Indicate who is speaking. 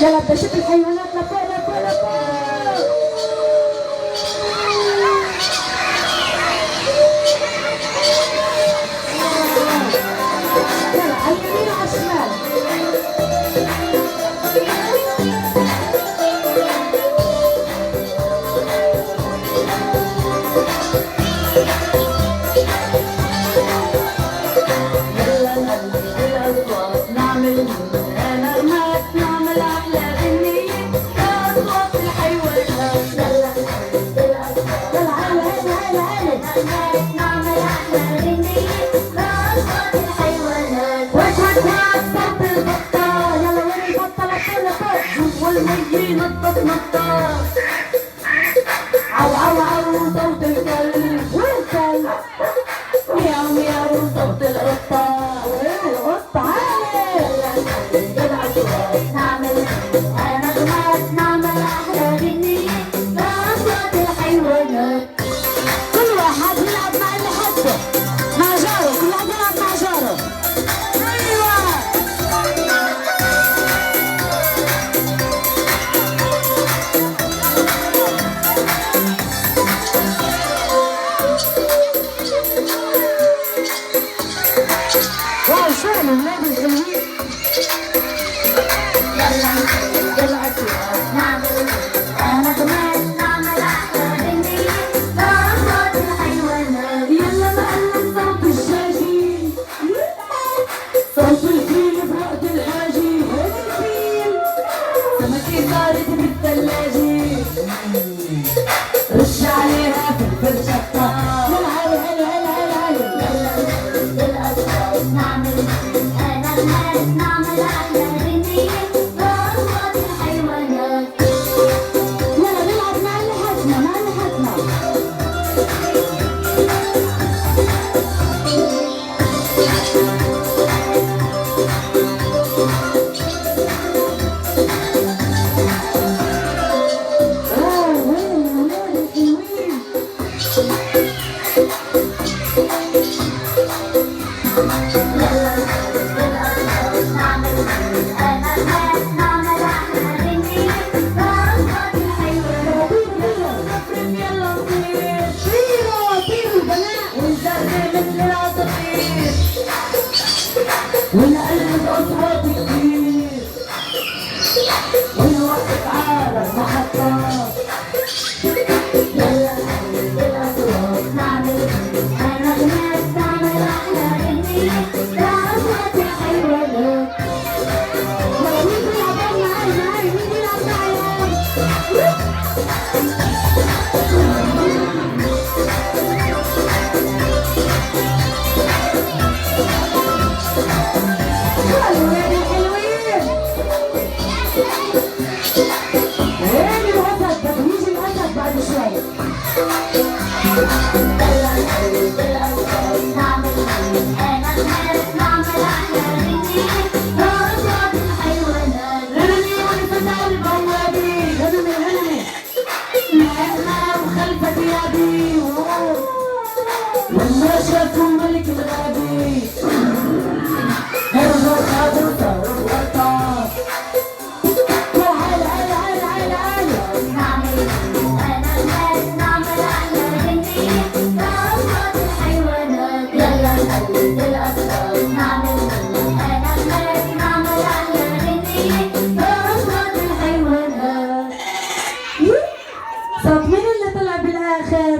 Speaker 1: يلا بدي اشوف الحيوانات لفوق لفوق لفوق. يلا على اليمين وعلى الشمال.
Speaker 2: نطط نطة عو عو عو صوت الكلب
Speaker 1: والكلب
Speaker 2: مياو مياو صوت القطة
Speaker 1: والقطة عالي.
Speaker 2: نعمل نغمات نعمل أحلى غنية لأصوات الحيوانات.
Speaker 1: كل واحد يلعب مع اللي حبه مع جاره. كل واحد يلعب مع جاره. ايوه واو شغل الولاد الحلوين.
Speaker 2: يلا نعمل نغمات نعمل أحلى غنية لأصوات الحيوانات.
Speaker 1: يلا نقلب صوت الشاجين.
Speaker 2: صوت الفيل بوقت الحاجة سمكة صارت بالثلاجة رش عليها فلفل شطة.
Speaker 1: يلا هلا هلا هلا هلا هلا.
Speaker 2: نعمل نغمات نعمل أحلى غنية لأصوات الحيوانات.
Speaker 1: يلا نلعب مع اللي حدنا مع اللي حدنا. وين الولاد الحلوين.
Speaker 2: نعمل نغمات نعمل أحلى غنية لأصوات الحيوانات. يلا نطير
Speaker 1: طيروا طيروا البنات.
Speaker 2: ونزرزر مثل العصافير ونقلد أصوات كتير ونوقف على المحطات. يلا نقلد الأصوات نعمل نغمات نعمل أحلى غنية لأصوات الحيوانات.
Speaker 1: يلا مين بيلعب معاي مين بيلعب معايا. الولاد الحلوين. وين الأسد؟ بده يجي الأسد بعد شوي.
Speaker 2: يلا نقلد الأصوات نعمل نغمات نعمل أحلى غنية لأصوات الحيوانات. غنمي والفتى البوابي
Speaker 1: غنمي غنمي.
Speaker 2: معنا وخلف ثيابي والنشف وملك الغابي هربوا خاطر صاروا غطاس.
Speaker 1: تعال تعال تعال تعال تعال.
Speaker 2: نعمل نغمات نعمل أحلى غنية لأصوات الحيوانات. يلا نقلد الأصوات نعمل نغمات نعمل أحلى غنية لأصوات الحيوانات.
Speaker 1: صوت مين اللي طلع بالآخر؟